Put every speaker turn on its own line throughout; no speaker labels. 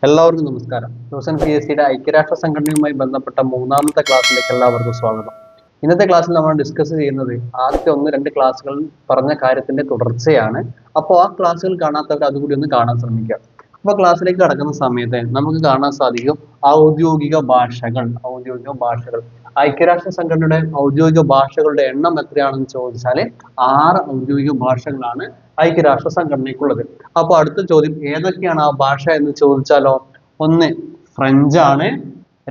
എല്ലാവർക്കും നമസ്കാരം. ന്യൂസൻ PSCയുടെ ഐക്യരാഷ്ട്ര സംഘടനയുമായി ബന്ധപ്പെട്ട മൂന്നാമത്തെ ക്ലാസ്സിലേക്ക് എല്ലാവർക്കും സ്വാഗതം. ഇന്നത്തെ ക്ലാസ്സിൽ നമ്മൾ ഡിസ്കസ് ചെയ്യുന്നത് ആദ്യത്തെ 1-2 ക്ലാസ്സുകൾ പറഞ്ഞ കാര്യത്തിന്റെ തുടർച്ചയാണ്. അപ്പോൾ ആ ക്ലാസ്സുകൾ കാണാത്തവർ അതുകൂടി ഒന്ന് കാണാൻ ശ്രമിക്കുക. അപ്പോൾ ക്ലാസ്സിലേക്ക് കടക്കുന്ന സമയത്ത് നമുക്ക് കാണാൻ സാധിക്കും ഔദ്യോഗിക ഭാഷകൾ. ഐക്യരാഷ്ട്ര സംഘടനയുടെ ഔദ്യോഗിക ഭാഷകളുടെ എണ്ണം എത്രയാണെന്ന് ചോദിച്ചാൽ 6 ഔദ്യോഗിക ഭാഷകളാണ് ഐക്യരാഷ്ട്ര സംഘടനയ്ക്കുള്ളത്. അപ്പോൾ അടുത്ത ചോദ്യം ഏതൊക്കെയാണ് ആ ഭാഷ എന്ന് ചോദിച്ചാലോ, 1 ഫ്രഞ്ച് ആണ്,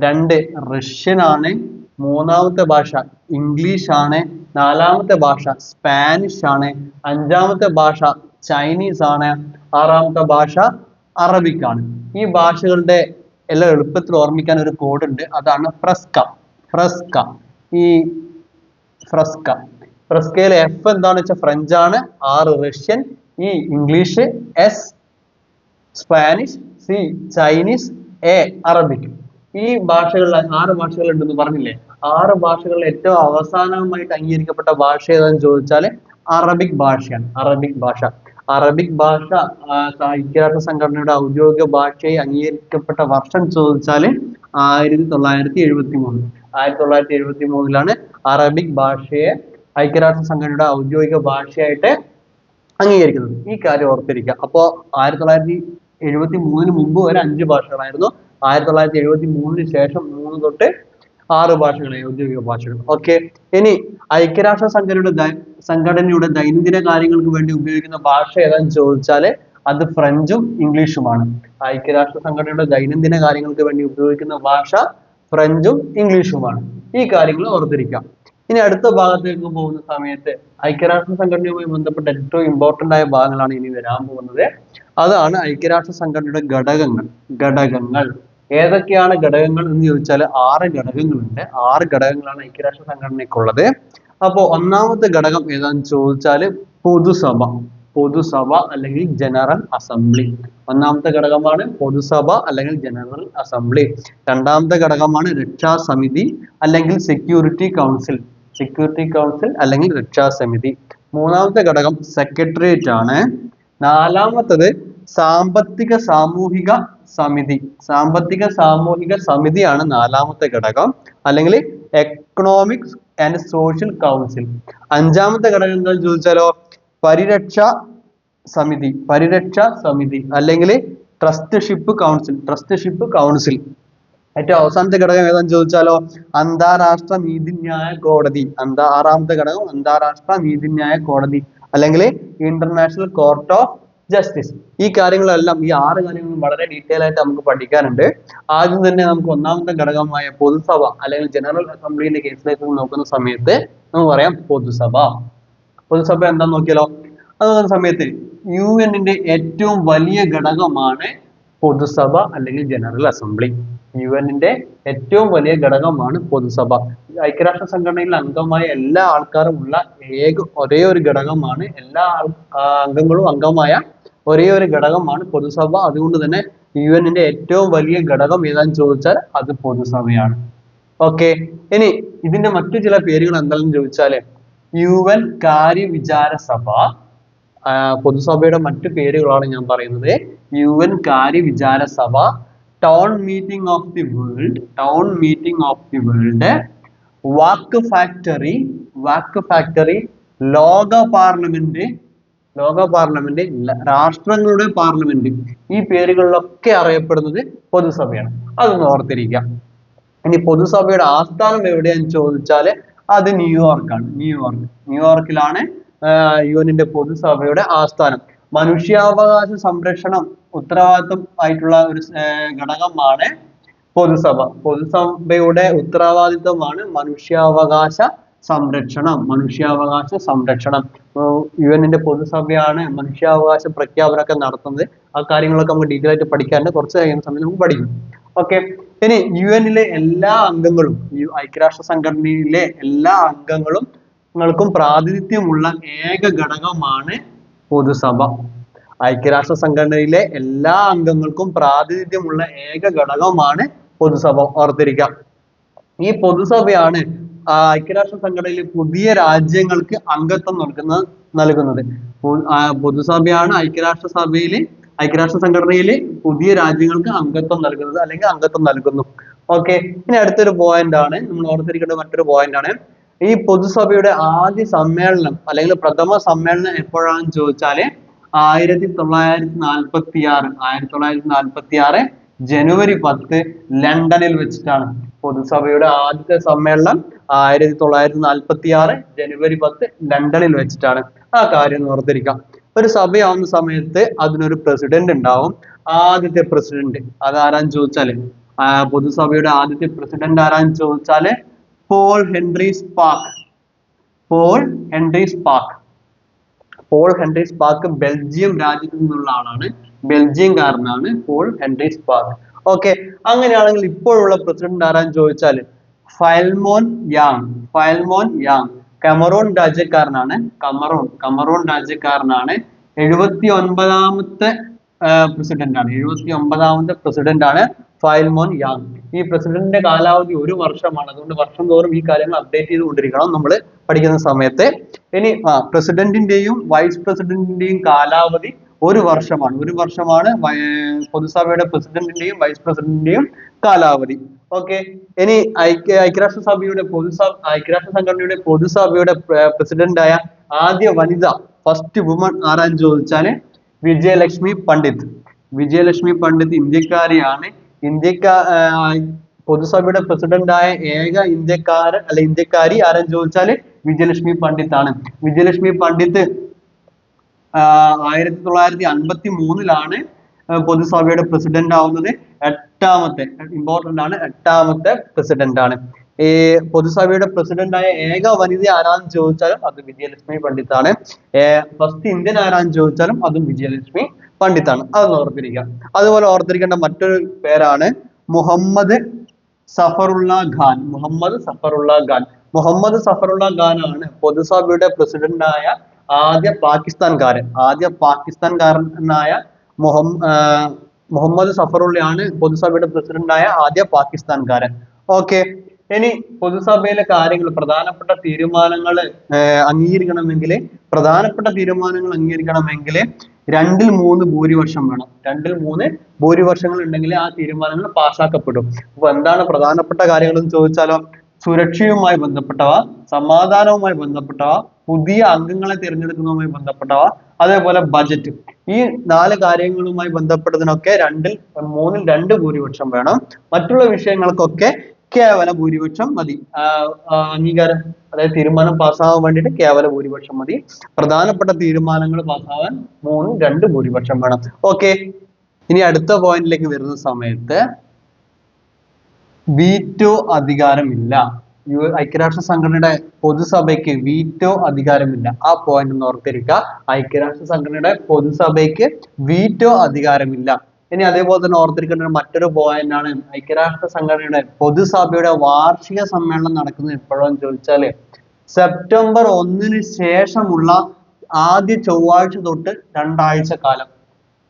2 റഷ്യൻ ആണ്, 3ാമത്തെ ഭാഷ ഇംഗ്ലീഷ് ആണ്, 4ാമത്തെ ഭാഷ സ്പാനിഷ് ആണ്, 5ാമത്തെ ഭാഷ ചൈനീസ് ആണ്, 6ാമത്തെ ഭാഷ അറബിക് ആണ്. ഈ ഭാഷകളുടെ എല്ലാം എളുപ്പത്തിൽ ഓർമ്മിക്കാൻ ഒരു കോഡ് ഉണ്ട്, അതാണ് ഫ്രസ്കയിലെ F എന്താണെന്ന് വെച്ചാൽ ഫ്രഞ്ച് ആണ്, R Russian, E English, S Spanish, C Chinese, A Arabic. ഈ ഭാഷകളിൽ 6 ഭാഷകൾ ഉണ്ടെന്ന് പറഞ്ഞില്ലേ. 6 ഭാഷകളിൽ ഏറ്റവും അവസാനമായിട്ട് അംഗീകരിക്കപ്പെട്ട ഭാഷ ഏതാണെന്ന് ചോദിച്ചാൽ അറബിക് ഭാഷയാണ്. അറബിക് ഭാഷ ഐക്യരാഷ്ട്ര സംഘടനയുടെ ഔദ്യോഗിക ഭാഷയായി അംഗീകരിക്കപ്പെട്ട വർഷം ചോദിച്ചാൽ 1973. 1973 അറബിക് ഭാഷയെ ഐക്യരാഷ്ട്ര സംഘടനയുടെ ഔദ്യോഗിക ഭാഷയായിട്ട് അംഗീകരിക്കുന്നത്. ഈ കാര്യം ഓർത്തിരിക്കുക. അപ്പോൾ 1973 മുമ്പ് വരെ 5 ഭാഷകളായിരുന്നു. 1973 ശേഷം 3 തൊട്ട് 6 ഭാഷകളായി ഔദ്യോഗിക ഭാഷകൾ. ഓക്കെ, ഇനി ഐക്യരാഷ്ട്ര സംഘടനയുടെ ദൈനംദിന കാര്യങ്ങൾക്ക് വേണ്ടി ഉപയോഗിക്കുന്ന ഭാഷ ഏതാണെന്ന് ചോദിച്ചാൽ അത് ഫ്രഞ്ചും ഇംഗ്ലീഷുമാണ്. ഐക്യരാഷ്ട്ര സംഘടനയുടെ ദൈനംദിന കാര്യങ്ങൾക്ക് വേണ്ടി ഉപയോഗിക്കുന്ന ഭാഷ ഫ്രഞ്ചും ഇംഗ്ലീഷുമാണ്. ഈ കാര്യങ്ങൾ ഓർത്തിരിക്കാം. ഇനി അടുത്ത ഭാഗത്തേക്ക് പോകുന്ന സമയത്ത് ഐക്യരാഷ്ട്ര സംഘടനയുമായി ബന്ധപ്പെട്ട ഏറ്റവും ഇമ്പോർട്ടന്റ് ആയ ഭാഗങ്ങളാണ് ഇനി വരാൻ പോകുന്നത്. അതാണ് ഐക്യരാഷ്ട്ര സംഘടനയുടെ ഘടകങ്ങൾ. ഏതൊക്കെയാണ് ഘടകങ്ങൾ എന്ന് ചോദിച്ചാൽ 6 ഘടകങ്ങളുണ്ട്. 6 ഘടകങ്ങളാണ് ഐക്യരാഷ്ട്ര സംഘടനയ്ക്കുള്ളത്. അപ്പോൾ ഒന്നാമത്തെ ഘടകം ഏതാണെന്ന് ചോദിച്ചാൽ പൊതുസഭ അല്ലെങ്കിൽ ജനറൽ അസംബ്ലി. ഒന്നാമത്തെ ഘടകമാണ് പൊതുസഭ അല്ലെങ്കിൽ ജനറൽ അസംബ്ലി. രണ്ടാമത്തെ ഘടകമാണ് രക്ഷാസമിതി അല്ലെങ്കിൽ സെക്യൂരിറ്റി കൗൺസിൽ അല്ലെങ്കിൽ രക്ഷാസമിതി. മൂന്നാമത്തെ ഘടകം സെക്രട്ടേറിയറ്റ് ആണ്. നാലാമത്തത് സാമ്പത്തിക സാമൂഹിക സമിതിയാണ് നാലാമത്തെ ഘടകം, അല്ലെങ്കിൽ എക്കണോമിക്സ് ആൻഡ് സോഷ്യൽ കൗൺസിൽ. അഞ്ചാമത്തെ ഘടകം എന്താണെന്ന് ചോദിച്ചാലോ പരിരക്ഷാ സമിതി അല്ലെങ്കിൽ ട്രസ്റ്റ്ഷിപ്പ് കൗൺസിൽ. ഏറ്റവും അവസാനത്തെ ഘടകം ഏതാണെന്ന് ചോദിച്ചാലോ അന്താരാഷ്ട്ര നീതിന്യായ കോടതി. ആറാമത്തെ ഘടകം അന്താരാഷ്ട്ര നീതിന്യായ കോടതി അല്ലെങ്കിൽ ഇന്റർനാഷണൽ കോർട്ട് ഓഫ് ജസ്റ്റിസ്. ഈ കാര്യങ്ങളെല്ലാം, ഈ 6 കാര്യങ്ങളും വളരെ ഡീറ്റെയിൽ ആയിട്ട് നമുക്ക് പഠിക്കാനുണ്ട്. ആദ്യം തന്നെ നമുക്ക് ഒന്നാമത്തെ ഘടകമായ പൊതുസഭ അല്ലെങ്കിൽ ജനറൽ അസംബ്ലിന്റെ കേസിലേക്ക് നോക്കുന്ന സമയത്ത് നമുക്ക് പറയാം പൊതുസഭ എന്താന്ന് നോക്കിയാലോ. അത് നോക്കുന്ന സമയത്ത് UN-ന്റെ ഏറ്റവും വലിയ ഘടകമാണ് പൊതുസഭ അല്ലെങ്കിൽ ജനറൽ അസംബ്ലി. UN-ന്റെ ഏറ്റവും വലിയ ഘടകമാണ് പൊതുസഭ. ഐക്യരാഷ്ട്ര സംഘടനയിൽ അംഗമായ എല്ലാ ആൾക്കാരും ഉള്ള ഒരേ ഒരു ഘടകമാണ്, എല്ലാ അംഗങ്ങളും അംഗമായ ഒരേ ഒരു ഘടകമാണ് പൊതുസഭ. അതുകൊണ്ട് തന്നെ UN-ന്റെ ഏറ്റവും വലിയ ഘടകം ഏതാണെന്ന് ചോദിച്ചാൽ അത് പൊതുസഭയാണ്. ഓക്കെ, ഇനി ഇതിന്റെ മറ്റു ചില പേരുകൾ എന്താണെന്ന് ചോദിച്ചാൽ UN കാര്യവിചാര സഭ. പൊതുസഭയുടെ മറ്റു പേരുകളാണ് ഞാൻ പറയുന്നത്. UN കാര്യവിചാര സഭ, town meeting of the world, walk factory, ലോക പാർലമെന്റ്, രാഷ്ട്രങ്ങളുടെ പാർലമെന്റ്. ഈ പേരുകളിലൊക്കെ അറിയപ്പെടുന്നത് പൊതുസഭയാണ്. അതൊന്ന് ഓർത്തിരിക്കുക. ഇനി പൊതുസഭയുടെ ആസ്ഥാനം എവിടെയാന്ന് ചോദിച്ചാൽ അത് ന്യൂയോർക്കാണ്. ന്യൂയോർക്കിലാണ് UN-ന്റെ പൊതുസഭയുടെ ആസ്ഥാനം. മനുഷ്യാവകാശ സംരക്ഷണം ഉത്തരവാദിത്വം ആയിട്ടുള്ള ഒരു ഘടകമാണ് പൊതുസഭയുടെ ഉത്തരവാദിത്വമാണ് മനുഷ്യാവകാശ സംരക്ഷണം. UN-ന്റെ പൊതുസഭയാണ് മനുഷ്യാവകാശ പ്രഖ്യാപനമൊക്കെ നടത്തുന്നത്. ആ കാര്യങ്ങളൊക്കെ നമുക്ക് ഡീറ്റെയിൽ ആയിട്ട് പഠിക്കാനുണ്ട്. കുറച്ച് കഴിയുന്ന സമയത്ത് നമുക്ക് പഠിക്കും. ഓക്കെ, ഇനി UN-ലെ എല്ലാ അംഗങ്ങളും, ഐക്യരാഷ്ട്ര സംഘടനയിലെ എല്ലാ അംഗങ്ങൾക്കും പ്രാതിനിധ്യമുള്ള ഏക ഘടകമാണ് പൊതുസഭ. ഐക്യരാഷ്ട്ര സംഘടനയിലെ എല്ലാ അംഗങ്ങൾക്കും പ്രാതിനിധ്യമുള്ള ഏക ഘടകമാണ് പൊതുസഭ. ഓർത്തിരിക്കാം. ഈ പൊതുസഭയാണ് ഐക്യരാഷ്ട്ര സംഘടനയിലെ പുതിയ രാജ്യങ്ങൾക്ക് അംഗത്വം നൽകുന്നത്. പൊതുസഭയാണ് ഐക്യരാഷ്ട്ര സഭയിൽ ഐക്യരാഷ്ട്ര സംഘടനയിൽ പുതിയ രാജ്യങ്ങൾക്ക് അംഗത്വം നൽകുന്നത് അല്ലെങ്കിൽ അംഗത്വം നൽകുന്നു. ഓക്കെ, ഇനി അടുത്തൊരു പോയിന്റ് ആണ് നമ്മൾ ഓർത്തിരിക്കേണ്ട മറ്റൊരു പോയിന്റ് ആണ് ഈ പൊതുസഭയുടെ ആദ്യ സമ്മേളനം അല്ലെങ്കിൽ പ്രഥമ സമ്മേളനം എപ്പോഴാണെന്ന് ചോദിച്ചാല് 1946 ജനുവരി 10 ലണ്ടനിൽ വെച്ചിട്ടാണ്. പൊതുസഭയുടെ ആദ്യത്തെ സമ്മേളനം 1946 ജനുവരി 10 ലണ്ടനിൽ വെച്ചിട്ടാണ്. ആ കാര്യം ഓർത്തിരിക്കാം. ഒരു സഭയാവുന്ന സമയത്ത് അതിനൊരു പ്രസിഡന്റ് ഉണ്ടാവും. ആദ്യത്തെ പ്രസിഡന്റ് അതാരാന്ന് ചോദിച്ചാല് പൊതുസഭയുടെ ആദ്യത്തെ പ്രസിഡന്റ് ആരാന്ന് ചോദിച്ചാല് Paul Henri Spaak. Paul Henri Spaak. Paul Henri Spaak Belgium രാജ്യത്ത് നിന്നുള്ള ആളാണ്. ബെൽജിയംകാരനാണ് പോൾ ഹെൻറി സ്പാർക്ക്. ഓക്കെ, അങ്ങനെയാണെങ്കിൽ ഇപ്പോഴുള്ള പ്രസിഡന്റ് ആരാന്ന് ചോദിച്ചാല് Philemon Yang. Philemon Yang Cameroon രാജ്യക്കാരനാണ്. കമറൂൺ രാജ്യക്കാരനാണ്. 79ാമത്തെ പ്രസിഡന്റ് ആണ്. 79ാമത്തെ പ്രസിഡന്റ് ആണ് ഫൈൽമോൻ യാങ്. ഈ പ്രസിഡന്റിന്റെ കാലാവധി 1 വർഷമാണ്. അതുകൊണ്ട് വർഷം തോറും ഈ കാര്യങ്ങൾ അപ്ഡേറ്റ് ചെയ്തുകൊണ്ടിരിക്കണം നമ്മൾ പഠിക്കുന്ന സമയത്ത്. ഇനി പ്രസിഡന്റിന്റെയും വൈസ് പ്രസിഡന്റിന്റെയും കാലാവധി 1 വർഷമാണ്. 1 വർഷമാണ് പൊതുസഭയുടെ പ്രസിഡന്റിന്റെയും വൈസ് പ്രസിഡന്റിന്റെയും കാലാവധി. ഓക്കെ, ഇനി ഐക്യരാഷ്ട്ര സംഘടനയുടെ പൊതുസഭയുടെ പ്രസിഡന്റായ ആദ്യ വനിത ഫസ്റ്റ് വുമൺ ആരാന്ന് ചോദിച്ചാല് വിജയലക്ഷ്മി പണ്ഡിറ്റ്. വിജയലക്ഷ്മി പണ്ഡിറ്റ് ഇന്ത്യക്കാരിയാണ്. പൊതുസഭയുടെ പ്രസിഡന്റായ ഏക ഇന്ത്യക്കാരി ആരെന്ന് ചോദിച്ചാല് വിജയലക്ഷ്മി പണ്ഡിറ്റ് ആണ്. വിജയലക്ഷ്മി പണ്ഡിറ്റ് 1953 പൊതുസഭയുടെ പ്രസിഡന്റ് ആവുന്നത്. 8ാമത്തെ ഇമ്പോർട്ടന്റ് ആണ്. 8ാമത്തെ പ്രസിഡന്റ് ആണ്. ഈ പൊതുസഭയുടെ പ്രസിഡന്റായ ഏക വനിത ആരാന്ന് ചോദിച്ചാലും അത് വിജയലക്ഷ്മി പണ്ഡിറ്റ് ആണ്. ഫസ്റ്റ് ഇന്ത്യൻ ആരാന്ന് ചോദിച്ചാലും അതും വിജയലക്ഷ്മി പണ്ഡിറ്റ് ആണ്. അതൊന്ന് ഓർത്തിരിക്കുക. അതുപോലെ ഓർത്തിരിക്കേണ്ട മറ്റൊരു പേരാണ് മുഹമ്മദ് സഫറുള്ള ഖാൻ. മുഹമ്മദ് സഫറുള്ള ഖാൻ. മുഹമ്മദ് സഫറുള്ള ഖാൻ ആണ് പൊതുസഭയുടെ പ്രസിഡന്റായ ആദ്യ പാകിസ്ഥാൻകാരനായ മുഹമ്മദ് സഫറുള്ളയാണ് പൊതുസഭയുടെ പ്രസിഡന്റായ ആദ്യ പാകിസ്ഥാൻകാരൻ. ഓക്കെ, ഇനി പൊതുസഭയിലെ കാര്യങ്ങൾ പ്രധാനപ്പെട്ട തീരുമാനങ്ങൾ അംഗീകരിക്കണമെങ്കിൽ 2/3 ഭൂരിപക്ഷം വേണം. 2/3 ഭൂരിപക്ഷങ്ങൾ ഉണ്ടെങ്കിൽ ആ തീരുമാനങ്ങൾ പാസ്സാക്കപ്പെടും. അപ്പൊ എന്താണ് പ്രധാനപ്പെട്ട കാര്യങ്ങൾ എന്ന് ചോദിച്ചാലോ സുരക്ഷയുമായി ബന്ധപ്പെട്ടവ, സമാധാനവുമായി ബന്ധപ്പെട്ടവ, പുതിയ അംഗങ്ങളെ തിരഞ്ഞെടുക്കുന്നതുമായി ബന്ധപ്പെട്ടവ, അതേപോലെ ബജറ്റ്. ഈ 4 കാര്യങ്ങളുമായി ബന്ധപ്പെട്ടതിനൊക്കെ 2/3 ഭൂരിപക്ഷം വേണം. മറ്റുള്ള വിഷയങ്ങൾക്കൊക്കെ കേവല ഭൂരിപക്ഷം മതി. അംഗീകാരം അതായത് തീരുമാനം പാസ്സാവാൻ വേണ്ടിയിട്ട് കേവല ഭൂരിപക്ഷം മതി. പ്രധാനപ്പെട്ട തീരുമാനങ്ങൾ പാസ്സാവാൻ 3/2 ഭൂരിപക്ഷം വേണം. ഓക്കെ, ഇനി അടുത്ത പോയിന്റിലേക്ക് വരുന്ന സമയത്ത് വീറ്റോ അധികാരമില്ല. ഐക്യരാഷ്ട്ര സംഘടനയുടെ പൊതുസഭയ്ക്ക് വീറ്റോ അധികാരമില്ല. ആ പോയിന്റ് ഒന്ന് ഓർത്തിരിക്കുക. ഐക്യരാഷ്ട്ര സംഘടനയുടെ പൊതുസഭയ്ക്ക് വീറ്റോ അധികാരമില്ല. ഇനി അതേപോലെ തന്നെ ഓർത്തിരിക്കേണ്ട മറ്റൊരു പോയിന്റ് ആണ് ഐക്യരാഷ്ട്ര സംഘടനയുടെ പൊതുസഭയുടെ വാർഷിക സമ്മേളനം നടക്കുന്നത് എപ്പോഴാന്ന് ചോദിച്ചാല് സെപ്റ്റംബർ 1 ശേഷമുള്ള ആദ്യ ചൊവ്വാഴ്ച തൊട്ട് 2 ആഴ്ച കാലം.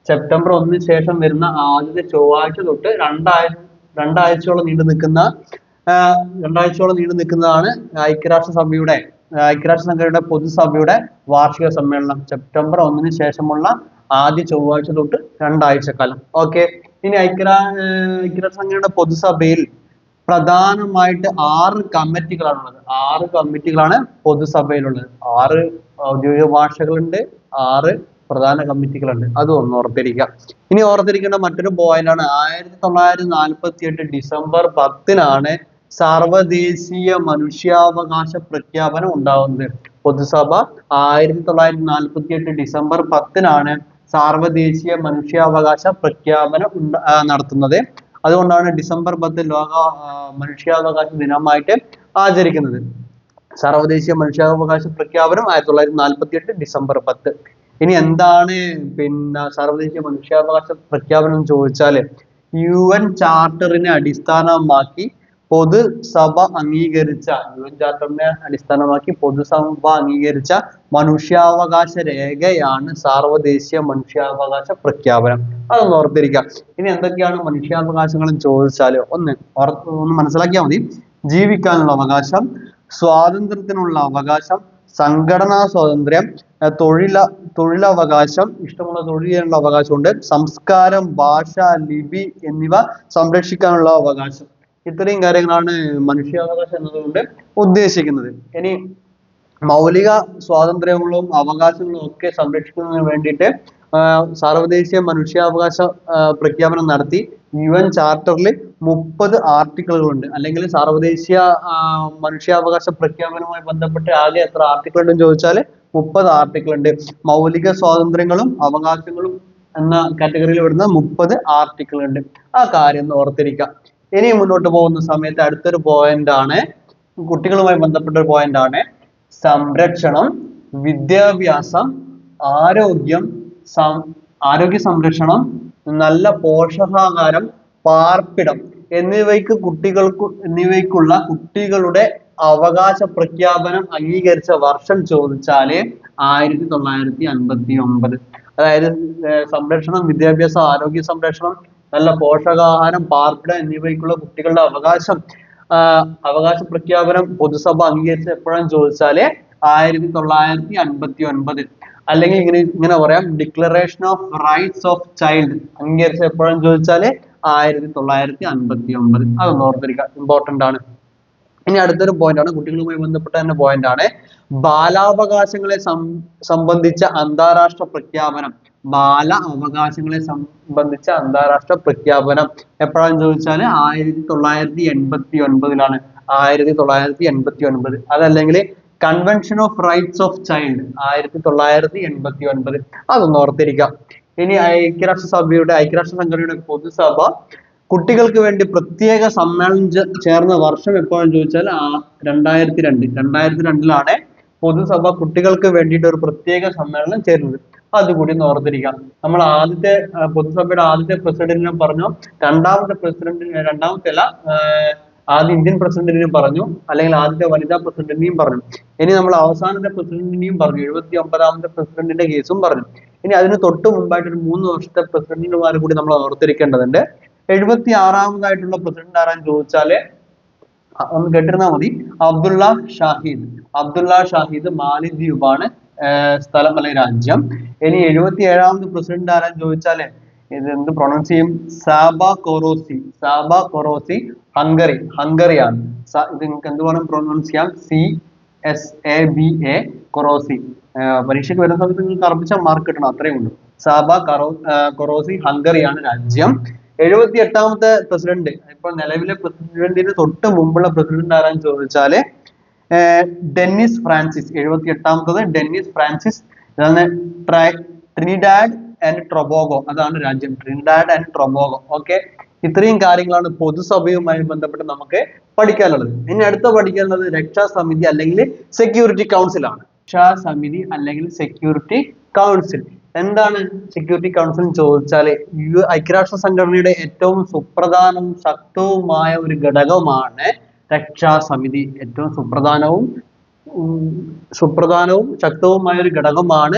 സെപ്റ്റംബർ 1 ശേഷം വരുന്ന ആദ്യത്തെ ചൊവ്വാഴ്ച തൊട്ട് 2 ആഴ്ചയോളം നീണ്ടു നിൽക്കുന്നതാണ് ഐക്യരാഷ്ട്ര സംഘടനയുടെ പൊതുസഭയുടെ വാർഷിക സമ്മേളനം. സെപ്റ്റംബർ 1 ശേഷമുള്ള ആദ്യ ചൊവ്വാഴ്ച തൊട്ട് 2 ആഴ്ചക്കാലം. ഓക്കെ, ഇനി ഐക്യരാഷ്ട്ര സംഘടനയുടെ പൊതുസഭയിൽ പ്രധാനമായിട്ട് 6 കമ്മിറ്റികളാണുള്ളത്. 6 കമ്മിറ്റികളാണ് പൊതുസഭയിലുള്ളത്. 6 ഔദ്യോഗിക ഭാഷകളുണ്ട്, 6 പ്രധാന കമ്മിറ്റികളുണ്ട്. അത് ഒന്ന് ഓർത്തിരിക്കുക. ഇനി ഓർത്തിരിക്കേണ്ട മറ്റൊരു പോയിന്റ് ആണ് 1948 ഡിസംബർ 10 സാർവദേശീയ മനുഷ്യാവകാശ പ്രഖ്യാപനം ഉണ്ടാവുന്നത്. പൊതുസഭ 1948 ഡിസംബർ 10 സാർവദേശീയ മനുഷ്യാവകാശ പ്രഖ്യാപനം നടത്തുന്നത്. അതുകൊണ്ടാണ് ഡിസംബർ 10 ലോക മനുഷ്യാവകാശ ദിനമായിട്ട് ആചരിക്കുന്നത്. സാർവദേശീയ മനുഷ്യാവകാശ പ്രഖ്യാപനം 1948 ഡിസംബർ 10. ഇനി എന്താണ് സാർവദേശീയ മനുഷ്യാവകാശ പ്രഖ്യാപനം എന്ന് ചോദിച്ചാല് UN ചാർട്ടറിനെ അടിസ്ഥാനമാക്കി പൊതുസഭ അംഗീകരിച്ച മനുഷ്യാവകാശ രേഖയാണ് സാർവദേശീയ മനുഷ്യാവകാശ പ്രഖ്യാപനം. അതൊന്ന് ഓർത്തിരിക്കുക. ഇനി എന്തൊക്കെയാണ് മനുഷ്യാവകാശങ്ങൾ എന്ന് ചോദിച്ചാല് ഒന്ന് മനസ്സിലാക്കിയാൽ മതി. ജീവിക്കാനുള്ള അവകാശം, സ്വാതന്ത്ര്യത്തിനുള്ള അവകാശം, സംഘടനാ സ്വാതന്ത്ര്യം, തൊഴിലവകാശം, ഇഷ്ടമുള്ള തൊഴിൽ ചെയ്യാനുള്ള അവകാശമുണ്ട്, സംസ്കാരം, ഭാഷ, ലിപി എന്നിവ സംരക്ഷിക്കാനുള്ള അവകാശം. ഇത്രയും കാര്യങ്ങളാണ് മനുഷ്യാവകാശം എന്നതുകൊണ്ട് ഉദ്ദേശിക്കുന്നത്. ഇനി മൗലിക സ്വാതന്ത്ര്യങ്ങളും അവകാശങ്ങളും ഒക്കെ സംരക്ഷിക്കുന്നതിന് വേണ്ടിയിട്ട് സാർവദേശീയ മനുഷ്യാവകാശ പ്രഖ്യാപനം നടത്തി. UN ചാർട്ടറിൽ 30 ആർട്ടിക്കിളുകളുണ്ട്. അല്ലെങ്കിൽ സാർവദേശീയ മനുഷ്യാവകാശ പ്രഖ്യാപനവുമായി ബന്ധപ്പെട്ട് ആകെ എത്ര ആർട്ടിക്കിൾ ഉണ്ടെന്ന് ചോദിച്ചാൽ 30 ആർട്ടിക്കിൾ ഉണ്ട്. മൗലിക സ്വാതന്ത്ര്യങ്ങളും അവകാശങ്ങളും എന്ന കാറ്റഗറിയിൽ വരുന്ന 30 ആർട്ടിക്കിൾ ഉണ്ട്. ആ കാര്യം ഒന്ന് ഓർത്തിരിക്കുക. ഇനി മുന്നോട്ട് പോകുന്ന സമയത്ത് അടുത്തൊരു പോയിന്റ് ആണ്, കുട്ടികളുമായി ബന്ധപ്പെട്ട ഒരു പോയിന്റ് ആണ്, സംരക്ഷണം, വിദ്യാഭ്യാസം, ആരോഗ്യം, ആരോഗ്യ സംരക്ഷണം, നല്ല പോഷകാഹാരം, പാർപ്പിടം എന്നിവയ്ക്കുള്ള കുട്ടികളുടെ അവകാശ പ്രഖ്യാപനം അംഗീകരിച്ച വർഷം ചോദിച്ചാല് 1959. അതായത് സംരക്ഷണം, വിദ്യാഭ്യാസം, ആരോഗ്യ സംരക്ഷണം, നല്ല പോഷകാഹാരം, പാർപ്പിടം എന്നിവയ്ക്കുള്ള കുട്ടികളുടെ അവകാശ പ്രഖ്യാപനം പൊതുസഭ അംഗീകരിച്ച എപ്പോഴാന്ന് ചോദിച്ചാല് 1959. അല്ലെങ്കിൽ ഇങ്ങനെ പറയാം, declaration of rights of child അംഗീകരിച്ച എപ്പോഴാന്ന് ചോദിച്ചാല് 1959. അതൊന്ന് ഓർത്തിരിക്കുക, ഇമ്പോർട്ടന്റ് ആണ്. ഇനി അടുത്തൊരു പോയിന്റ് ആണ്, കുട്ടികളുമായി ബന്ധപ്പെട്ട തന്നെ പോയിന്റ് ആണ്, ബാലാവകാശങ്ങളെ സംബന്ധിച്ച അന്താരാഷ്ട്ര പ്രഖ്യാപനം. അവകാശങ്ങളെ സംബന്ധിച്ച അന്താരാഷ്ട്ര പ്രഖ്യാപനം എപ്പോഴാന്ന് ചോദിച്ചാൽ 1989. 1989. അതല്ലെങ്കിൽ convention of rights of child 1989. അതൊന്ന് ഓർത്തിരിക്കാം. ഇനി ഐക്യരാഷ്ട്ര സംഘടനയുടെ പൊതുസഭ കുട്ടികൾക്ക് വേണ്ടി പ്രത്യേക സമ്മേളനം ചേർന്ന വർഷം എപ്പോഴാന്ന് ചോദിച്ചാൽ 2002. 2002 പൊതുസഭ കുട്ടികൾക്ക് വേണ്ടിയിട്ട് ഒരു പ്രത്യേക സമ്മേളനം ചേരുന്നത്. അതുകൂടി ഒന്ന് ഓർത്തിരിക്കാം. നമ്മൾ പൊതുസഭയുടെ ആദ്യത്തെ പ്രസിഡന്റിനെ പറഞ്ഞു, ആദ്യ ഇന്ത്യൻ പ്രസിഡന്റിനെയും പറഞ്ഞു, അല്ലെങ്കിൽ ആദ്യത്തെ വനിതാ പ്രസിഡന്റിനെയും പറഞ്ഞു. ഇനി നമ്മൾ അവസാനത്തെ പ്രസിഡന്റിനെയും പറഞ്ഞു, 79ാമത്തെ പ്രസിഡന്റിന്റെ കേസും പറഞ്ഞു. ഇനി അതിന് തൊട്ട് മുമ്പായിട്ട് ഒരു 3 വർഷത്തെ പ്രസിഡന്റുമാരെ കൂടി നമ്മൾ ഓർത്തിരിക്കേണ്ടതുണ്ട്. 76ാമതായിട്ടുള്ള പ്രസിഡന്റ് ആരാന്ന് ചോദിച്ചാല് ഒന്ന് കേട്ടിരുന്നാൽ മതി, അബ്ദുള്ള ഷാഹിദ്. മാലിദ്വീപാണ് സ്ഥലം അല്ലെങ്കിൽ രാജ്യം. ഇനി 77ാമത് പ്രസിഡന്റ് ആരാന്ന് ചോദിച്ചാല് ഇത് എന്ത് പ്രൊണൗൺസ് ചെയ്യും? സാബ കൊറോസി. ഹംഗറിയാണ്. ഇത് നിങ്ങൾക്ക് എന്ത് വേണം പ്രൊണൗൺസ് ചെയ്യാം? CSABA കൊറോസി. പരീക്ഷയ്ക്ക് വരുന്ന സമയത്ത് നിങ്ങൾക്ക് അറബിച്ച മാർക്ക് കിട്ടണം, അത്രയും ഉണ്ട്. സാബ കൊറോസി, ഹംഗറിയാണ് രാജ്യം. 78ാമത്തെ പ്രസിഡന്റ്, ഇപ്പോൾ നിലവിലെ പ്രസിഡന്റിന് തൊട്ട് മുമ്പുള്ള പ്രസിഡന്റ് ആരാന്ന് ചോദിച്ചാല് ഡെന്നിസ് ഫ്രാൻസിസ്. 78ാമത്തത് ഡെന്നിസ് ഫ്രാൻസിസ്. ഇതാണ് ട്രിനിഡാഡ് ആൻഡ് ടൊബാഗോ, അതാണ് രാജ്യം, ട്രിനിഡാഡ് ആൻഡ് ടൊബാഗോ. ഓക്കെ, ഇത്രയും കാര്യങ്ങളാണ് പൊതുസഭയുമായി ബന്ധപ്പെട്ട് നമുക്ക് പഠിക്കാനുള്ളത്. ഇനി അടുത്ത പഠിക്കാനുള്ളത് രക്ഷാസമിതി അല്ലെങ്കിൽ സെക്യൂരിറ്റി കൗൺസിൽ ആണ്. രക്ഷാസമിതി അല്ലെങ്കിൽ സെക്യൂരിറ്റി കൗൺസിൽ എന്താണ്? സെക്യൂരിറ്റി കൗൺസിൽ ചോദിച്ചാല് ഐക്യരാഷ്ട്ര സംഘടനയുടെ ഏറ്റവും സുപ്രധാനവും ശക്തവുമായ ഒരു ഘടകമാണ് രക്ഷാസമിതി. ഏറ്റവും സുപ്രധാനവും ശക്തവുമായ ഒരു ഘടകമാണ്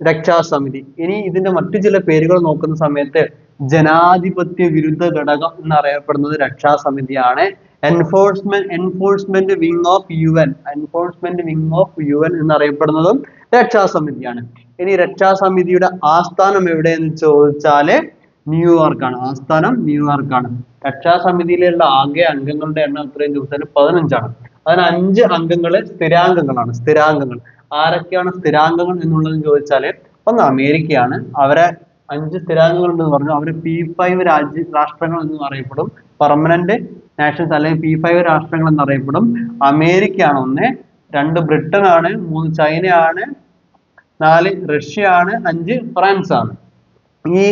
രക്ഷാസമിതി. ഇനി ഇതിന്റെ മറ്റു ചില പേരുകൾ നോക്കുന്ന സമയത്ത് ജനാധിപത്യ വിരുദ്ധ ഘടകം എന്നറിയപ്പെടുന്നത് രക്ഷാസമിതിയാണ്. എൻഫോഴ്സ്മെന്റ് വിങ് ഓഫ് UN എന്നറിയപ്പെടുന്നതും രക്ഷാസമിതിയാണ്. ഇനി രക്ഷാസമിതിയുടെ ആസ്ഥാനം എവിടെയെന്ന് ചോദിച്ചാല് ന്യൂയോർക്കാണ്. ആസ്ഥാനം ന്യൂയോർക്കാണ്. രക്ഷാസമിതിയിലുള്ള ആകെ അംഗങ്ങളുടെ എണ്ണം എത്രയും ചോദിച്ചാൽ 15 ആണ്. അതിന് 5 അംഗങ്ങള് സ്ഥിരാംഗങ്ങൾ. ആരൊക്കെയാണ് സ്ഥിരാംഗങ്ങൾ എന്നുള്ളത് ചോദിച്ചാല് ഒന്ന് അമേരിക്കയാണ്. അവരെ 5 സ്ഥിരാംഗങ്ങൾ ഉണ്ടെന്ന് പറഞ്ഞു. അവര് P5 രാഷ്ട്രങ്ങൾ എന്നും അറിയപ്പെടും. പെർമനന്റ് നാഷൻസ് അല്ലെങ്കിൽ P5 രാഷ്ട്രങ്ങൾ എന്നറിയപ്പെടും. അമേരിക്കയാണ് 1, 2 ബ്രിട്ടൻ ആണ്, 3 ചൈന ആണ്, 4 റഷ്യ ആണ്, 5 ഫ്രാൻസ് ആണ്. ഈ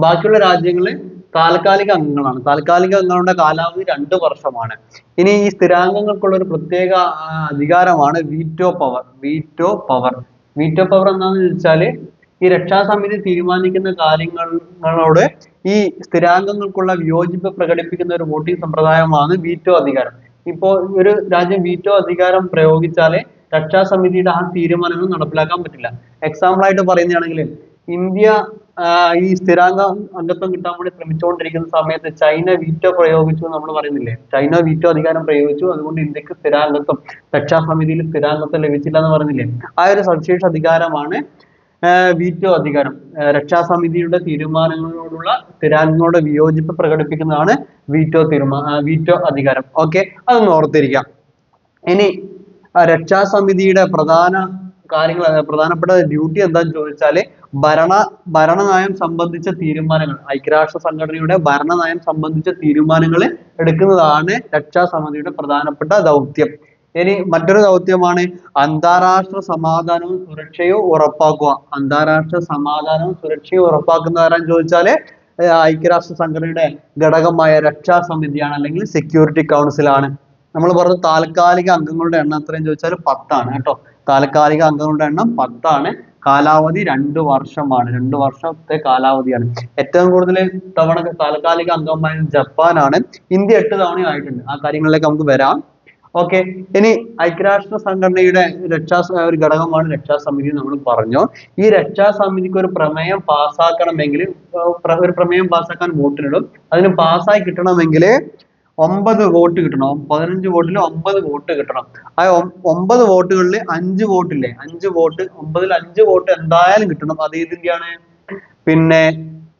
ബാക്കിയുള്ള രാജ്യങ്ങള് താൽക്കാലിക അംഗങ്ങളാണ്. താൽക്കാലിക അംഗങ്ങളുടെ കാലാവധി 2 വർഷമാണ്. ഇനി ഈ സ്ഥിരാംഗങ്ങൾക്കുള്ള ഒരു പ്രത്യേക അധികാരമാണ് വീറ്റോ പവർ. വീറ്റോ പവർ എന്താണെന്ന് ചോദിച്ചാല് ഈ രക്ഷാസമിതി തീരുമാനിക്കുന്ന കാര്യങ്ങളോട് ഈ സ്ഥിരാംഗങ്ങൾക്കുള്ള വിയോജിപ്പ് പ്രകടിപ്പിക്കുന്ന ഒരു വോട്ടിംഗ് സമ്പ്രദായമാണ് വീറ്റോ അധികാരം. ഇപ്പോ ഒരു രാജ്യം വീറ്റോ അധികാരം പ്രയോഗിച്ചാല് രക്ഷാസമിതിയുടെ ആ തീരുമാനങ്ങൾ നടപ്പിലാക്കാൻ പറ്റില്ല. എക്സാമ്പിൾ ആയിട്ട് പറയുകയാണെങ്കിൽ ഇന്ത്യ ഈ സ്ഥിരാംഗ അംഗത്വം കിട്ടാൻ വേണ്ടി ശ്രമിച്ചുകൊണ്ടിരിക്കുന്ന സമയത്ത് ചൈന വീറ്റോ പ്രയോഗിച്ചു എന്ന് നമ്മൾ പറയുന്നില്ലേ, ചൈന വീറ്റോ അധികാരം പ്രയോഗിച്ചു, അതുകൊണ്ട് ഇന്ത്യക്ക് സ്ഥിരാംഗത്വം, രക്ഷാസമിതിയിൽ സ്ഥിരാംഗത്വം ലഭിച്ചില്ല എന്ന് പറയുന്നില്ലേ, ആ ഒരു സവിശേഷ അധികാരമാണ് വീറ്റോ അധികാരം. രക്ഷാസമിതിയുടെ തീരുമാനങ്ങളോടുള്ള സ്ഥിരാംഗങ്ങളുടെ വിയോജിപ്പ് പ്രകടിപ്പിക്കുന്നതാണ് വീറ്റോ അധികാരം. ഓക്കെ, അതൊന്ന് ഓർത്തിരിക്കാം. ഇനി രക്ഷാസമിതിയുടെ പ്രധാനപ്പെട്ട ഡ്യൂട്ടി എന്താണെന്ന് ചോദിച്ചാല് ഭരണനയം സംബന്ധിച്ച തീരുമാനങ്ങൾ, ഐക്യരാഷ്ട്ര സംഘടനയുടെ ഭരണനയം സംബന്ധിച്ച തീരുമാനങ്ങൾ എടുക്കുന്നതാണ് രക്ഷാസമിതിയുടെ പ്രധാനപ്പെട്ട ദൗത്യം. ഇനി മറ്റൊരു ദൗത്യമാണ് അന്താരാഷ്ട്ര സമാധാനവും സുരക്ഷയും ഉറപ്പാക്കുക. അന്താരാഷ്ട്ര സമാധാനവും സുരക്ഷയും ഉറപ്പാക്കുന്ന ആരാന്ന് ചോദിച്ചാല് ഐക്യരാഷ്ട്ര സംഘടനയുടെ ഘടകമായ രക്ഷാസമിതിയാണ്, അല്ലെങ്കിൽ സെക്യൂരിറ്റി കൗൺസിൽ ആണ്. നമ്മൾ പറഞ്ഞു താൽക്കാലിക അംഗങ്ങളുടെ എണ്ണം എത്രയെന്ന് ചോദിച്ചാൽ 10 ആണ് കേട്ടോ. താൽക്കാലിക അംഗങ്ങളുടെ എണ്ണം 10 ആണ്. കാലാവധി 2 വർഷമാണ്. 2 വർഷത്തെ കാലാവധിയാണ്. ഏറ്റവും കൂടുതൽ തവണ താൽക്കാലിക അംഗമായ ജപ്പാനാണ്. ഇന്ത്യ 8 തവണ ആയിട്ടുണ്ട്. ആ കാര്യങ്ങളിലേക്ക് നമുക്ക് വരാം. ഓക്കെ, ഇനി ഐക്യരാഷ്ട്ര സംഘടനയുടെ ഒരു ഘടകമാണ് രക്ഷാസമിതി നമ്മൾ പറഞ്ഞു. ഈ രക്ഷാസമിതിക്ക് ഒരു പ്രമേയം പാസ്സാക്കണമെങ്കിൽ, ഒരു പ്രമേയം പാസ്സാക്കാൻ വോട്ടിനിടും. അതിന് പാസ്സായി കിട്ടണമെങ്കിൽ 9 വോട്ട് കിട്ടണം. 15 വോട്ടിൽ 9 വോട്ട് കിട്ടണം. ആ 9 വോട്ടുകളിൽ 5 വോട്ടില്ലേ, 5 വോട്ട്, 9ൽ 5 വോട്ട് എന്തായാലും കിട്ടണം. അത് ഏതിന്റെയാണ്? പിന്നെ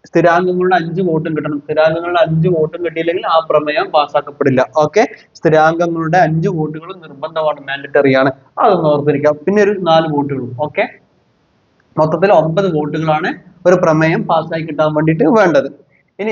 സ്ഥിരാംഗങ്ങളുടെ 5 വോട്ടും കിട്ടണം. സ്ഥിരാംഗങ്ങളുടെ 5 വോട്ടും കിട്ടിയില്ലെങ്കിൽ ആ പ്രമേയം പാസ്സാക്കപ്പെടില്ല. ഓക്കെ, സ്ഥിരാംഗങ്ങളുടെ 5 വോട്ടുകളും നിർബന്ധമാണ്, മാൻഡറ്ററി ആണ്. അതൊന്ന് ഓർത്തിരിക്കാം. പിന്നെ ഒരു 4 വോട്ടുകളും. ഓക്കെ, മൊത്തത്തിൽ 9 വോട്ടുകളാണ് ഒരു പ്രമേയം പാസ്സായി കിട്ടാൻ വേണ്ടിയിട്ട് വേണ്ടത്. ഇനി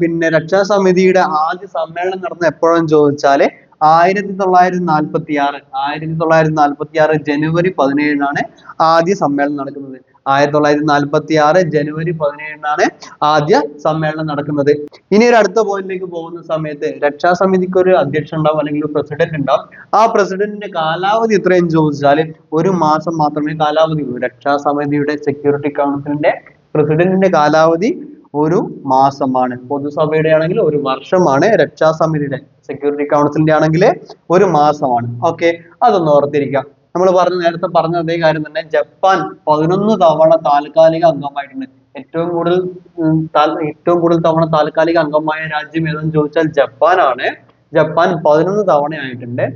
പിന്നെ രക്ഷാസമിതിയുടെ ആദ്യ സമ്മേളനം നടന്നത് എപ്പോഴാന്ന് ചോദിച്ചാല് 1946 ജനുവരി 17-നാണ് ആദ്യ സമ്മേളനം നടക്കുന്നത്. 1946 ജനുവരി 17-നാണ് ആദ്യ സമ്മേളനം നടക്കുന്നത്. ഇനി ഒരു അടുത്ത പോയിന്റിലേക്ക് പോകുന്ന സമയത്ത് രക്ഷാസമിതിക്ക് ഒരു അധ്യക്ഷൻ ഉണ്ടാവും, അല്ലെങ്കിൽ ഒരു പ്രസിഡന്റ് ഉണ്ടാവും. ആ പ്രസിഡന്റിന്റെ കാലാവധി എത്രയെന്ന് ചോദിച്ചാല് 1 മാസം മാത്രമേ കാലാവധി ഉള്ളൂ. രക്ഷാസമിതിയുടെ സെക്യൂരിറ്റി കൗൺസിലിന്റെ പ്രസിഡന്റിന്റെ കാലാവധി 1 മാസമാണ്. പൊതുസഭയുടെ ആണെങ്കിൽ 1 വർഷമാണ്. രക്ഷാസമിതിയുടെ സെക്യൂരിറ്റി കൗൺസിലിന്റെ ആണെങ്കിൽ 1 മാസമാണ്. ഓക്കെ, അതൊന്ന് ഓർത്തിരിക്കാം. നമ്മൾ നേരത്തെ പറഞ്ഞ അതേ കാര്യം തന്നെ ജപ്പാൻ 11 തവണ താൽക്കാലിക അംഗമായിട്ടുണ്ട്. ഏറ്റവും കൂടുതൽ തവണ താൽക്കാലിക അംഗമായ രാജ്യം ഏതെന്ന് ചോദിച്ചാൽ ജപ്പാനാണ്. ജപ്പാൻ 11 തവണ ആയിട്ടുണ്ട്.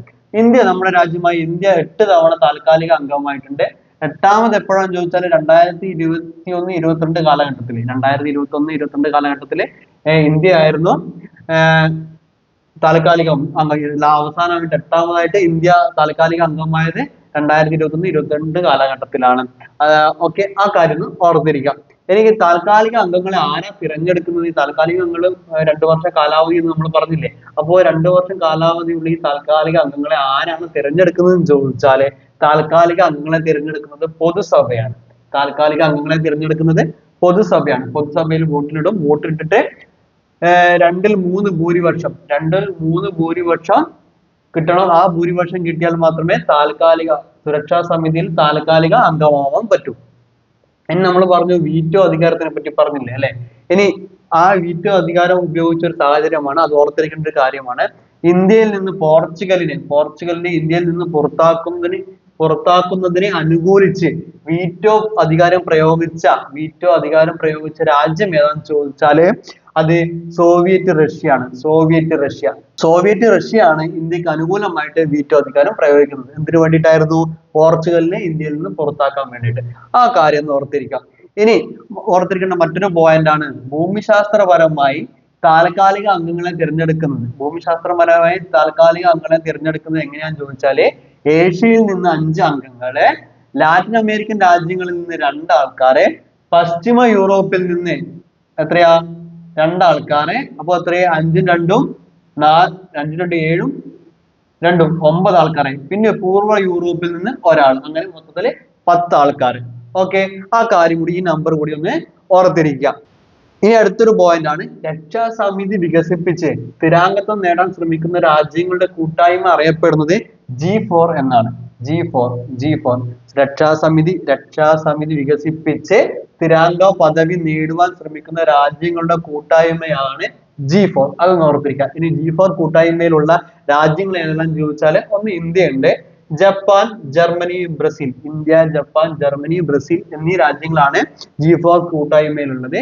ഇന്ത്യ, നമ്മുടെ രാജ്യമായ ഇന്ത്യ 8 തവണ താൽക്കാലിക അംഗമായിട്ടുണ്ട്. 8ാമത് എപ്പോഴാന്ന് ചോദിച്ചാൽ 2021-22 കാലഘട്ടത്തിൽ, 2021-22 കാലഘട്ടത്തിൽ ഇന്ത്യ ആയിരുന്നു താൽക്കാലിക അവസാനമായിട്ട് 8ാമതായിട്ട് ഇന്ത്യ താൽക്കാലിക അംഗമായത് 2021-22 കാലഘട്ടത്തിലാണ്. ഓക്കെ, ആ കാര്യം ഓർത്തിരിക്കാം. എനിക്ക് താൽക്കാലിക അംഗങ്ങളെ ആരാ തിരഞ്ഞെടുക്കുന്നത്? ഈ താൽക്കാലിക അംഗങ്ങൾ 2 വർഷ കാലാവധി എന്ന് നമ്മൾ പറഞ്ഞില്ലേ. അപ്പോൾ 2 വർഷം കാലാവധിയുള്ള ഈ താൽക്കാലിക അംഗങ്ങളെ ആരാണ് തിരഞ്ഞെടുക്കുന്നത് എന്ന് ചോദിച്ചാല് താൽക്കാലിക അംഗങ്ങളെ തിരഞ്ഞെടുക്കുന്നത് പൊതുസഭയാണ്. താൽക്കാലിക അംഗങ്ങളെ തിരഞ്ഞെടുക്കുന്നത് പൊതുസഭയാണ്. പൊതുസഭയിൽ വോട്ടിനിടും. വോട്ടിട്ടിട്ട് 2-ൽ 3 ഭൂരിപക്ഷം കിട്ടണം. ആ ഭൂരിപക്ഷം കിട്ടിയാൽ മാത്രമേ സുരക്ഷാ സമിതിയിൽ താൽക്കാലിക അംഗമാവാൻ പറ്റൂ. ഇനി നമ്മൾ പറഞ്ഞു വീറ്റോ അധികാരത്തിനെ പറ്റി പറഞ്ഞില്ലേ അല്ലെ. ഇനി ആ വീറ്റോ അധികാരം ഉപയോഗിച്ച ഒരു സാഹചര്യമാണ്, അത് ഓർത്തിരിക്കേണ്ട ഒരു കാര്യമാണ്. ഇന്ത്യയിൽ നിന്ന് പോർച്ചുഗലിനെ ഇന്ത്യയിൽ നിന്ന് പുറത്താക്കുന്നതിനെ അനുകൂലിച്ച് വീറ്റോ അധികാരം പ്രയോഗിച്ച രാജ്യം ഏതാണെന്ന് ചോദിച്ചാല് അത് സോവിയറ്റ് റഷ്യയാണ് ഇന്ത്യക്ക് അനുകൂലമായിട്ട് വീറ്റോ അധികാരം പ്രയോഗിക്കുന്നത്. എന്തിനു വേണ്ടിയിട്ടായിരുന്നു? പോർച്ചുഗലിനെ ഇന്ത്യയിൽ നിന്ന് പുറത്താക്കാൻ വേണ്ടിയിട്ട്. ആ കാര്യം ഒന്ന് ഓർത്തിരിക്കാം. ഇനി ഓർത്തിരിക്കേണ്ട മറ്റൊരു പോയിന്റ് ആണ് ഭൂമിശാസ്ത്രപരമായി താൽക്കാലിക അംഗങ്ങളെ തിരഞ്ഞെടുക്കുന്നത് എങ്ങനെയാന്ന് ചോദിച്ചാല് ഏഷ്യയിൽ നിന്ന് 5 അംഗങ്ങളെ, ലാറ്റിൻ അമേരിക്കൻ രാജ്യങ്ങളിൽ നിന്ന് 2 ആൾക്കാരെ, പശ്ചിമ യൂറോപ്പിൽ നിന്ന് എത്രയാ 2 ആൾക്കാരെ. അപ്പൊ എത്രയാ 5 ഉം 2 7 9 ആൾക്കാരെ. പിന്നെ പൂർവ്വ യൂറോപ്പിൽ നിന്ന് ഒരാൾ. അങ്ങനെ മൊത്തത്തില് 10 ആൾക്കാർ. ഓക്കെ, ആ കാര്യം കൂടി, ഈ നമ്പർ കൂടി ഒന്ന് ഓർത്തിരിക്കുക. ഇനി അടുത്തൊരു പോയിന്റ് ആണ് രക്ഷാസമിതി വികസിപ്പിച്ച് സ്ഥിരാംഗത്വം നേടാൻ ശ്രമിക്കുന്ന രാജ്യങ്ങളുടെ കൂട്ടായ്മ അറിയപ്പെടുന്നത് G4 എന്നാണ്. G4 രക്ഷാസമിതി വികസിപ്പിച്ച് സ്ഥിരാംഗ പദവി നേടുവാൻ ശ്രമിക്കുന്ന രാജ്യങ്ങളുടെ കൂട്ടായ്മയാണ് G4. അതൊന്ന് ഓർത്തിരിക്കുക. ഇനി G4 കൂട്ടായ്മയിലുള്ള രാജ്യങ്ങൾ ഏതെല്ലാം ചോദിച്ചാൽ ഒന്ന് ഇന്ത്യ ഉണ്ട്, Japan, Germany, Brazil. India, Japan, Germany, Brazil എന്നീ രാജ്യങ്ങളാണ് G4 കൂട്ടായ്മയിലുള്ളത്.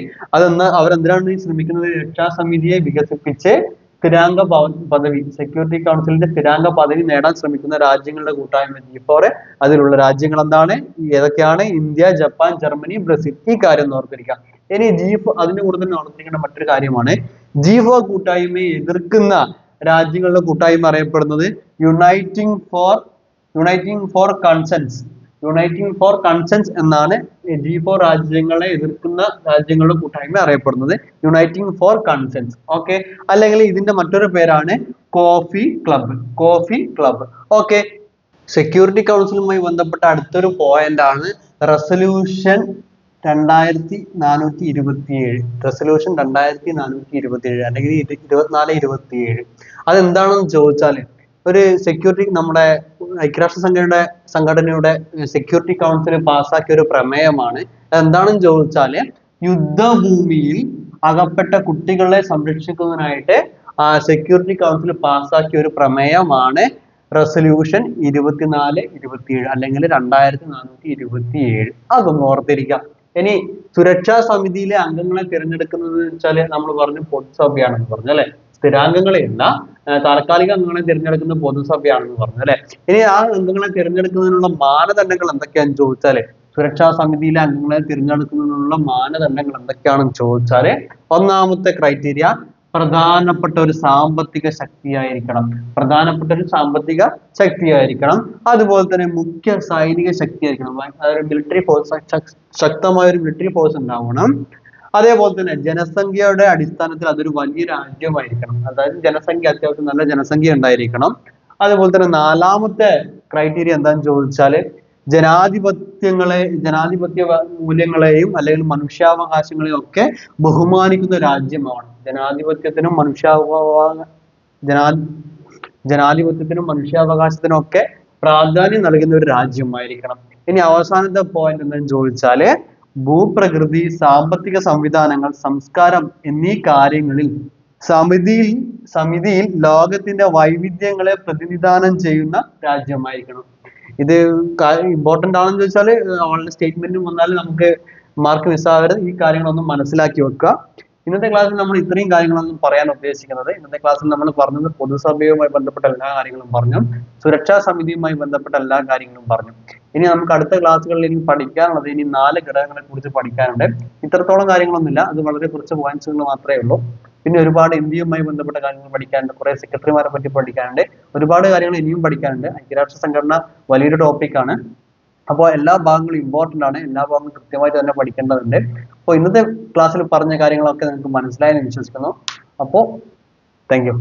അവരെന്തിനാണ് ശ്രമിക്കുന്നത്? രക്ഷാസമിതിയെ വികസിപ്പിച്ച് സ്ഥിരാംഗ പദവി, സെക്യൂരിറ്റി കൗൺസിലിന്റെ സ്ഥിരാംഗ പദവി നേടാൻ ശ്രമിക്കുന്ന രാജ്യങ്ങളുടെ കൂട്ടായ്മ G4. അതിലുള്ള രാജ്യങ്ങൾ എന്താണ്? ഏതൊക്കെയാണ്? India, Japan, Germany, Brazil. ഈ കാര്യം ഒന്ന് ഓർത്തിരിക്കാം. ഇനി അതിന്റെ കൂടെ തന്നെ ഓർത്തിരിക്കേണ്ട മറ്റൊരു കാര്യമാണ്, G4 കൂട്ടായ്മയെ എതിർക്കുന്ന രാജ്യങ്ങളുടെ കൂട്ടായ്മ അറിയപ്പെടുന്നത് Uniting for Consensus. Uniting for Consensus എന്നാണ് G4 രാജ്യങ്ങളെ എതിർക്കുന്ന രാജ്യങ്ങളുടെ കൂട്ടായ്മ അറിയപ്പെടുന്നത്, യുണൈറ്റിംഗ് ഫോർ കൺസെൻസ്. ഓക്കെ, അല്ലെങ്കിൽ ഇതിന്റെ മറ്റൊരു പേരാണ് കോഫി ക്ലബ്. ഓക്കെ, സെക്യൂരിറ്റി കൗൺസിലുമായി ബന്ധപ്പെട്ട അടുത്തൊരു പോയിന്റ് ആണ് റെസൊല്യൂഷൻ 2427. റെസൊല്യൂഷൻ 2427 അല്ലെങ്കിൽ 2427. അതെന്താണെന്ന് ചോദിച്ചാൽ, ഒരു സെക്യൂരിറ്റി, നമ്മുടെ ഐക്യരാഷ്ട്ര സംഘടനയുടെ സെക്യൂരിറ്റി കൗൺസിൽ പാസ്സാക്കിയ ഒരു പ്രമേയമാണ്. എന്താണെന്ന് ചോദിച്ചാല്, യുദ്ധഭൂമിയിൽ അകപ്പെട്ട കുട്ടികളെ സംരക്ഷിക്കുന്നതിനായിട്ട് സെക്യൂരിറ്റി കൗൺസിൽ പാസ്സാക്കിയ ഒരു പ്രമേയമാണ് റെസൊല്യൂഷൻ 2427 അല്ലെങ്കിൽ 2427. അതൊന്ന് ഓർത്തിരിക്കാം. ഇനി സുരക്ഷാ സമിതിയിലെ അംഗങ്ങളെ തിരഞ്ഞെടുക്കുന്നത് വെച്ചാല് നമ്മൾ പറഞ്ഞു പൊതുസഭയാണെന്ന് പറഞ്ഞു അല്ലെ. സ്ഥിരാംഗങ്ങളെയല്ല, താൽക്കാലിക അംഗങ്ങളെ തിരഞ്ഞെടുക്കുന്ന പൊതുസഭയാണെന്ന് പറഞ്ഞു അല്ലെ. ഇനി ആ അംഗങ്ങളെ തിരഞ്ഞെടുക്കുന്നതിനുള്ള മാനദണ്ഡങ്ങൾ എന്തൊക്കെയാണെന്ന് ചോദിച്ചാല്, സുരക്ഷാ സമിതിയിലെ അംഗങ്ങളെ തിരഞ്ഞെടുക്കുന്നതിനുള്ള മാനദണ്ഡങ്ങൾ എന്തൊക്കെയാണെന്ന് ചോദിച്ചാല്, ഒന്നാമത്തെ ക്രൈറ്റീരിയ പ്രധാനപ്പെട്ട ഒരു സാമ്പത്തിക ശക്തിയായിരിക്കണം. അതുപോലെ തന്നെ മുഖ്യ സൈനിക ശക്തിയായിരിക്കണം. അതായത് മിലിറ്ററി ഫോഴ്സ്, ശക്തമായ ഒരു മിലിറ്ററി ഫോഴ്സ് ഉണ്ടാവണം. അതേപോലെ തന്നെ ജനസംഖ്യയുടെ അടിസ്ഥാനത്തിൽ അതൊരു വലിയ രാജ്യമായിരിക്കണം. അതായത് ജനസംഖ്യ, അത്യാവശ്യം നല്ല ജനസംഖ്യ ഉണ്ടായിരിക്കണം. അതുപോലെ തന്നെ നാലാമത്തെ ക്രൈറ്റീരിയ എന്താണെന്ന് ചോദിച്ചാല്, ജനാധിപത്യ മൂല്യങ്ങളെയും അല്ലെങ്കിൽ മനുഷ്യാവകാശങ്ങളെയും ഒക്കെ ബഹുമാനിക്കുന്ന രാജ്യമാണ്. ജനാധിപത്യത്തിനും മനുഷ്യാവകാശത്തിനും ഒക്കെ പ്രാധാന്യം നൽകുന്ന ഒരു രാജ്യമായിരിക്കണം. ഇനി അവസാനത്തെ പോയിന്റ് എന്താണെന്ന് ചോദിച്ചാല്, ഭൂപ്രകൃതി, സാമ്പത്തിക സംവിധാനങ്ങൾ, സംസ്കാരം എന്നീ കാര്യങ്ങളിൽ സമിതിയിൽ ലോകത്തിന്റെ വൈവിധ്യങ്ങളെ പ്രതിനിധാനം ചെയ്യുന്ന രാജ്യമായിരിക്കണം. ഇത് ഇമ്പോർട്ടന്റ് ആണെന്ന് ചോദിച്ചാൽ അവളുടെ സ്റ്റേറ്റ്മെന്റും വന്നാൽ നമുക്ക് മാർക്ക് മിസ്സാവരുത്. ഈ കാര്യങ്ങളൊന്നും മനസ്സിലാക്കി വെക്കുക. ഇന്നത്തെ ക്ലാസ്സിൽ നമ്മൾ ഇത്രയും കാര്യങ്ങളൊന്നും പറയാൻ ഉദ്ദേശിക്കുന്നത്. ഇന്നത്തെ ക്ലാസ്സിൽ നമ്മൾ പറഞ്ഞത് പൊതുസഭയുമായി ബന്ധപ്പെട്ട എല്ലാ കാര്യങ്ങളും പറഞ്ഞു, സുരക്ഷാ സമിതിയുമായി ബന്ധപ്പെട്ട എല്ലാ കാര്യങ്ങളും പറഞ്ഞു. ഇനി നമുക്ക് അടുത്ത ക്ലാസ്സുകളിൽ ഇനി പഠിക്കാനുള്ളത് ഇനി 4 ഘടകങ്ങളെ കുറിച്ച് പഠിക്കാനുണ്ട്. ഇത്രത്തോളം കാര്യങ്ങളൊന്നുമില്ല, അത് വളരെ കുറച്ച് പോയിന്റ്സുകൾ മാത്രമേ ഉള്ളൂ. പിന്നെ ഒരുപാട് ഇന്ത്യയുമായി ബന്ധപ്പെട്ട കാര്യങ്ങൾ പഠിക്കാനുണ്ട്, കുറെ സെക്രട്ടറിമാരെ പറ്റി പഠിക്കാനുണ്ട്, ഒരുപാട് കാര്യങ്ങൾ ഇനിയും പഠിക്കാനുണ്ട്. ഐക്യരാഷ്ട്ര സംഘടന വലിയൊരു ടോപ്പിക്കാണ്. അപ്പോൾ എല്ലാ ഭാഗങ്ങളും ഇമ്പോർട്ടന്റ് ആണ്, എല്ലാ ഭാഗങ്ങളും കൃത്യമായിട്ട് തന്നെ പഠിക്കേണ്ടതുണ്ട്. അപ്പോൾ ഇന്നത്തെ ക്ലാസ്സിൽ പറഞ്ഞ കാര്യങ്ങളൊക്കെ നിങ്ങൾക്ക് മനസ്സിലായെന്ന് വിശ്വസിക്കുന്നു. അപ്പോൾ താങ്ക് യു.